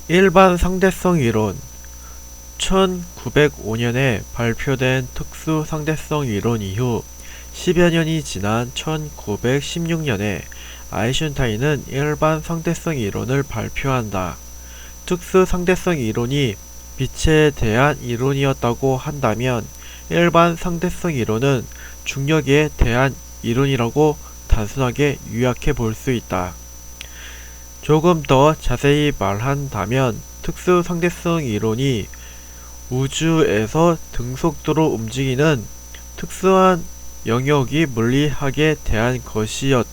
일반 상대성 이론 1905년에 발표된 특수 상대성 이론 이후 10여 년이 지난 1916년에 아인슈타인은 일반 상대성 이론을 발표한다. 특수 상대성 이론이 빛에 대한 이론이었다고 한다면 일반 상대성 이론은 중력에 대한 이론이라고 단순하게 요약해 볼 수 있다. 조금 더 자세히 말한다면 특수 상대성 이론이 우주에서 등속도로 움직이는 특수한 영역이 물리학에 대한 것이었다면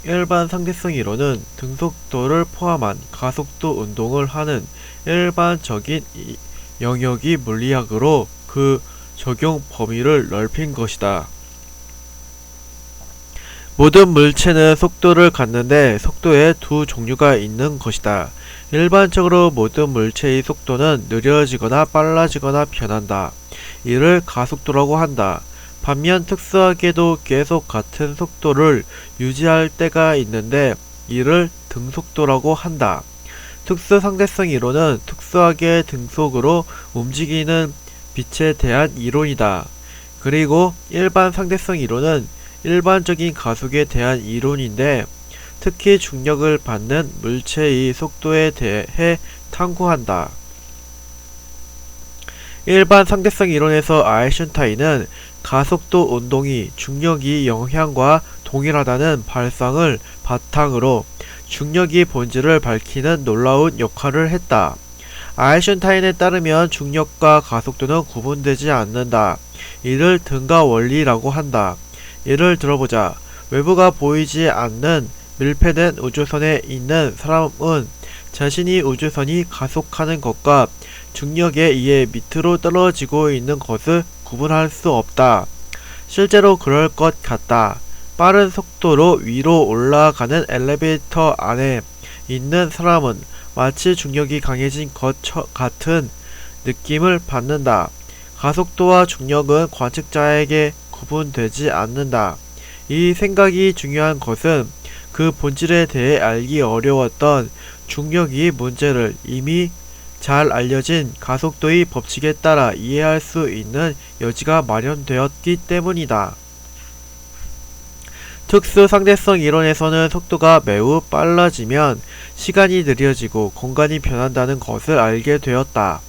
일반 상대성 이론은 등속도를 포함한 가속도 운동을 하는 일반적인 영역이 물리학으로 그 적용 범위를 넓힌 것이다. 모든 물체는 속도를 갖는데 속도에 두 종류가 있는 것이다. 일반적으로 모든 물체의 속도는 느려지거나 빨라지거나 변한다. 이를 가속도라고 한다. 반면 특수하게도 계속 같은 속도를 유지할 때가 있는데 이를 등속도라고 한다. 특수 상대성 이론은 특수하게 등속으로 움직이는 빛에 대한 이론이다. 그리고 일반 상대성 이론은 일반적인 가속에 대한 이론인데 특히 중력을 받는 물체의 속도에 대해 탐구한다. 일반 상대성 이론에서 아인슈타인은 가속도 운동이 중력의 영향과 동일하다는 발상을 바탕으로 중력의 본질을 밝히는 놀라운 역할을 했다. 아인슈타인에 따르면 중력과 가속도는 구분되지 않는다. 이를 등가 원리라고 한다. 예를 들어보자. 외부가 보이지 않는 밀폐된 우주선에 있는 사람은 자신이 우주선이 가속하는 것과 중력에 의해 밑으로 떨어지고 있는 것을 구분할 수 없다. 실제로 그럴 것 같다. 빠른 속도로 위로 올라가는 엘리베이터 안에 있는 사람은 마치 중력이 강해진 것 같은 느낌을 받는다. 가속도와 중력은 관측자에게 구분되지 않는다. 이 생각이 중요한 것은 그 본질에 대해 알기 어려웠던 중력의 문제를 이미 잘 알려진 가속도의 법칙에 따라 이해할 수 있는 여지가 마련되었기 때문이다. 특수 상대성 이론에서는 속도가 매우 빨라지면 시간이 느려지고 공간이 변한다는 것을 알게 되었다.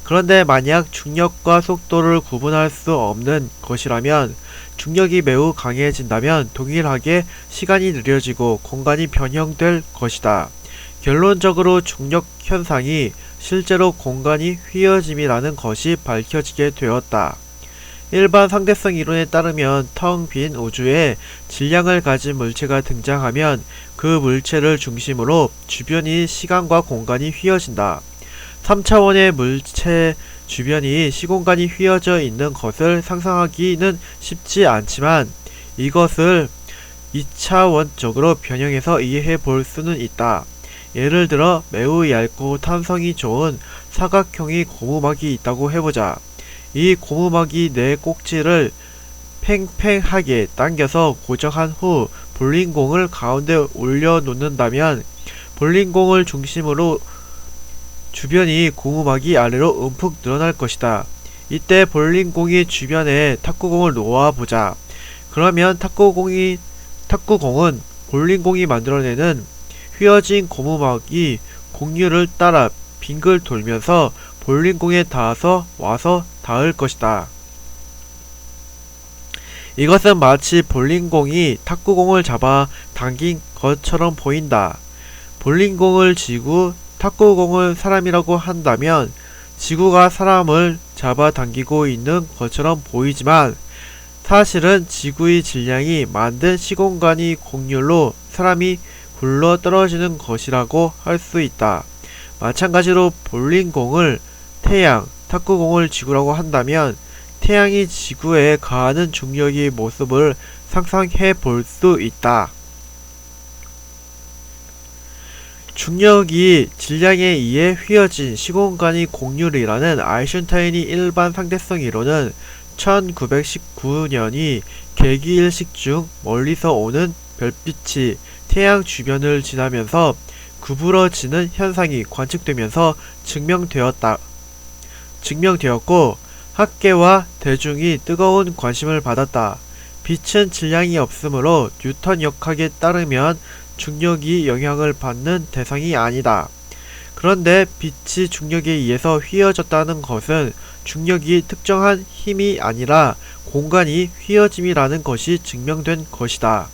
그런데 만약 중력과 속도를 구분할 수 없는 것이라면 중력이 매우 강해진다면 동일하게 시간이 느려지고 공간이 변형될 것이다. 결론적으로 중력 현상이 실제로 공간이 휘어짐이라는 것이 밝혀지게 되었다. 일반 상대성 이론에 따르면 텅 빈 우주에 질량을 가진 물체가 등장하면 그 물체를 중심으로 주변이 시간과 공간이 휘어진다. 3차원의 물체 주변이 시공간이 휘어져 있는 것을 상상하기는 쉽지 않지만 이것을 2차원적으로 변형해서 이해해 볼 수는 있다. 예를 들어 매우 얇고 탄성이 좋은 사각형의 고무막이 있다고 해보자. 이 고무막이 내 꼭지를 팽팽하게 당겨서 고정한 후 볼링공을 가운데 올려놓는다면 볼링공을 중심으로 주변이 고무막이 아래로 움푹 늘어날 것이다. 이때 볼링공이 주변에 탁구공을 놓아보자. 그러면 탁구공은 볼링공이 만들어내는 휘어진 고무막이 공률을 따라 빙글 돌면서 볼링공에 와서 닿을 것이다. 이것은 마치 볼링공이 탁구공을 잡아 당긴 것처럼 보인다. 볼링공을 쥐고 탁구공을 사람이라고 한다면 지구가 사람을 잡아 당기고 있는 것처럼 보이지만 사실은 지구의 질량이 만든 시공간이 공률로 사람이 굴러 떨어지는 것이라고 할 수 있다. 마찬가지로 볼링공을 태양, 탁구공을 지구라고 한다면 태양이 지구에 가하는 중력의 모습을 상상해 볼 수 있다. 중력이 질량에 의해 휘어진 시공간이 공률이라는 아인슈타인의 일반 상대성 이론은 1919년이 개기일식 중 멀리서 오는 별빛이 태양 주변을 지나면서 구부러지는 현상이 관측되면서 증명되었고 학계와 대중이 뜨거운 관심을 받았다. 빛은 질량이 없으므로 뉴턴 역학에 따르면 중력이 영향을 받는 대상이 아니다. 그런데 빛이 중력에 의해서 휘어졌다는 것은 중력이 특정한 힘이 아니라 공간이 휘어짐이라는 것이 증명된 것이다.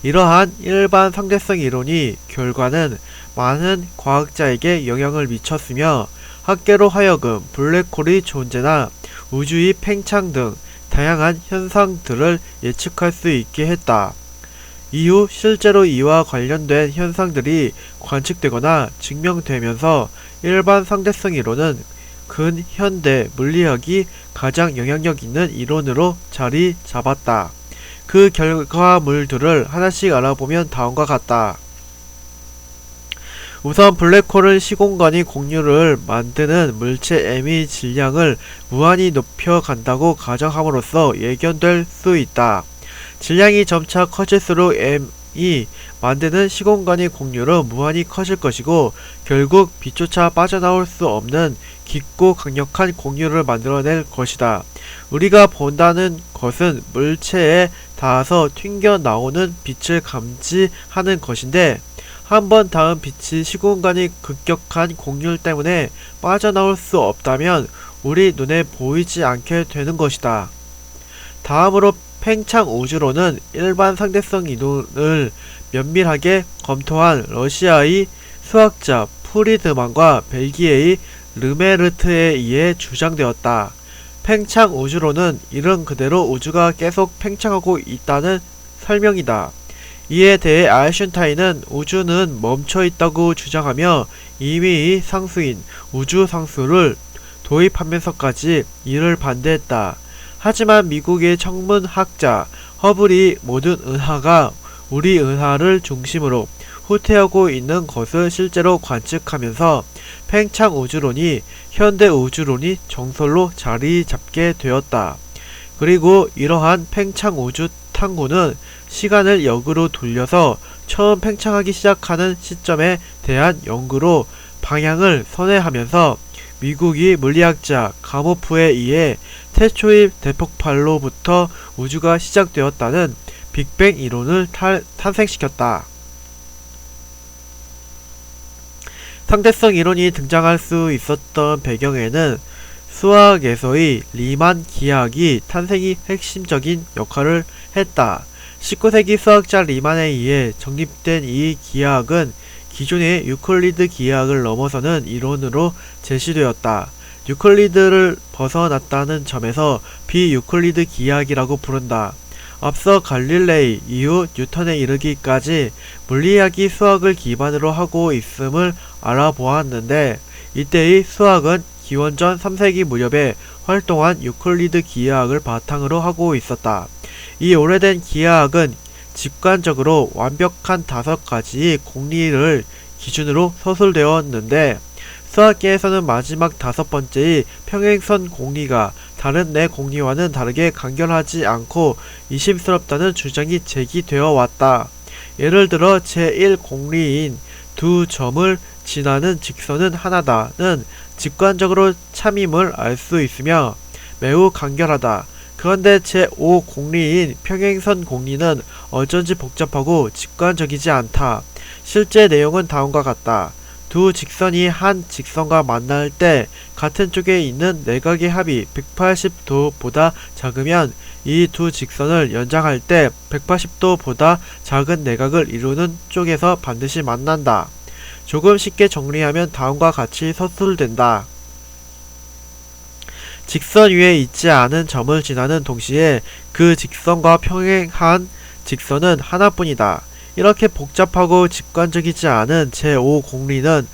이러한 일반 상대성 이론이 결과는 많은 과학자에게 영향을 미쳤으며 학계로 하여금 블랙홀의 존재나 우주의 팽창 등 다양한 현상들을 예측할 수 있게 했다. 이후 실제로 이와 관련된 현상들이 관측되거나 증명되면서 일반 상대성 이론은 근현대 물리학이 가장 영향력 있는 이론으로 자리 잡았다. 그 결과물들을 하나씩 알아보면 다음과 같다. 우선 블랙홀은 시공간이 공유를 만드는 물체 M의 질량을 무한히 높여간다고 가정함으로써 예견될 수 있다. 질량이 점차 커질수록 M이 만드는 시공간의 공유는 무한히 커질 것이고 결국 빛조차 빠져나올 수 없는 깊고 강력한 공유를 만들어낼 것이다. 우리가 본다는 것은 물체에 닿아서 튕겨나오는 빛을 감지하는 것인데 한번 닿은 빛이 시공간의 급격한 공유 때문에 빠져나올 수 없다면 우리 눈에 보이지 않게 되는 것이다. 다음으로 팽창 우주론은 일반 상대성 이론을 면밀하게 검토한 러시아의 수학자 프리드만과 벨기에의 르메르트에 의해 주장되었다. 팽창 우주론은 이른 그대로 우주가 계속 팽창하고 있다는 설명이다. 이에 대해 아인슈타인은 우주는 멈춰있다고 주장하며 임의의 상수인 우주상수를 도입하면서까지 이를 반대했다. 하지만 미국의 천문학자 허블이 모든 은하가 우리 은하를 중심으로 후퇴하고 있는 것을 실제로 관측하면서 팽창 우주론이 현대 우주론이 정설로 자리 잡게 되었다. 그리고 이러한 팽창 우주 탐구는 시간을 역으로 돌려서 처음 팽창하기 시작하는 시점에 대한 연구로 방향을 선회하면서 미국의 물리학자 가모프에 의해 태초의 대폭발로부터 우주가 시작되었다는 빅뱅 이론을 탄생시켰다. 상대성 이론이 등장할 수 있었던 배경에는 수학에서의 리만 기하학이 탄생이 핵심적인 역할을 했다. 19세기 수학자 리만에 의해 정립된 이 기하학은 기존의 유클리드 기하학을 넘어서는 이론으로 제시되었다. 유클리드를 벗어났다는 점에서 비유클리드 기하학이라고 부른다. 앞서 갈릴레이 이후 뉴턴에 이르기까지 물리학이 수학을 기반으로 하고 있음을 알아보았는데 이때의 수학은 기원전 3세기 무렵에 활동한 유클리드 기하학을 바탕으로 하고 있었다. 이 오래된 기하학은 직관적으로 완벽한 5가지의 공리를 기준으로 서술되었는데 수학계에서는 마지막 5번째의 평행선 공리가 다른 네 공리와는 다르게 간결하지 않고 의심스럽다는 주장이 제기되어 왔다. 예를 들어 제1공리인 두 점을 지나는 직선은 하나다는 직관적으로 참임을 알 수 있으며 매우 간결하다. 그런데 제5공리인 평행선 공리는 어쩐지 복잡하고 직관적이지 않다. 실제 내용은 다음과 같다. 두 직선이 한 직선과 만날 때 같은 쪽에 있는 내각의 합이 180도보다 작으면 이 두 직선을 연장할 때 180도보다 작은 내각을 이루는 쪽에서 반드시 만난다. 조금 쉽게 정리하면 다음과 같이 서술된다. 직선 위에 있지 않은 점을 지나는 동시에 그 직선과 평행한 직선은 하나뿐이다. 이렇게 복잡하고 직관적이지 않은 제5공리는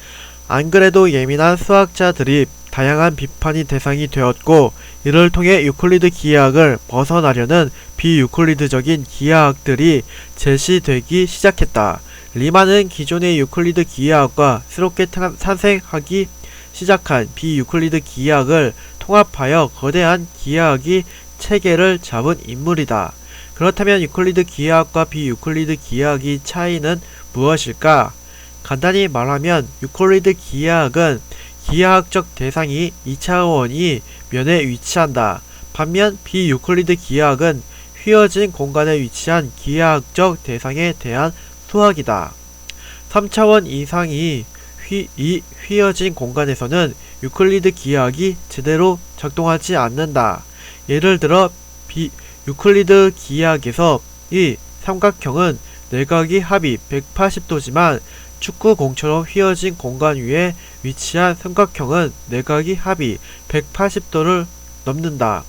안 그래도 예민한 수학자들이 다양한 비판이 대상이 되었고 이를 통해 유클리드 기하학을 벗어나려는 비유클리드적인 기하학들이 제시되기 시작했다. 리만은 기존의 유클리드 기하학과 새롭게 탄생하기 시작한 비유클리드 기하학을 통합하여 거대한 기하학의 체계를 잡은 인물이다. 그렇다면 유클리드 기하학과 비유클리드 기하학의 차이는 무엇일까? 간단히 말하면 유클리드 기하학은 기하학적 대상이 2차원이 면에 위치한다. 반면 비유클리드 기하학은 휘어진 공간에 위치한 기하학적 대상에 대한 수학이다. 3차원 이상이 휘어진 공간에서는 유클리드 기하학이 제대로 작동하지 않는다. 예를 들어 유클리드 기하학에서 이 삼각형은 내각이 합이 180도지만 축구공처럼 휘어진 공간 위에 위치한 삼각형은 내각이 합이 180도를 넘는다.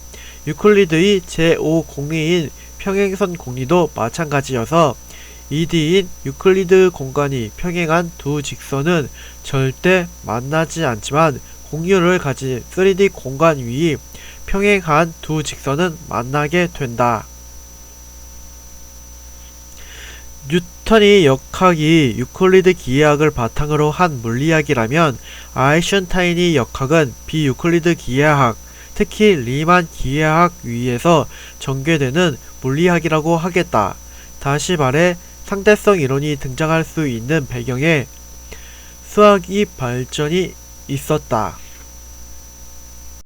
유클리드의 제5공리인 평행선 공리도 마찬가지여서 2D인 유클리드 공간이 평행한 두 직선은 절대 만나지 않지만 공률을 가진 3D 공간 위 평행한 두 직선은 만나게 된다. 뉴턴의 역학이 유클리드 기하학을 바탕으로 한 물리학이라면 아인슈타인의 역학은 비유클리드 기하학, 특히 리만 기하학 위에서 전개되는 물리학이라고 하겠다. 다시 말해 상대성 이론이 등장할 수 있는 배경에 수학의 발전이 있었다.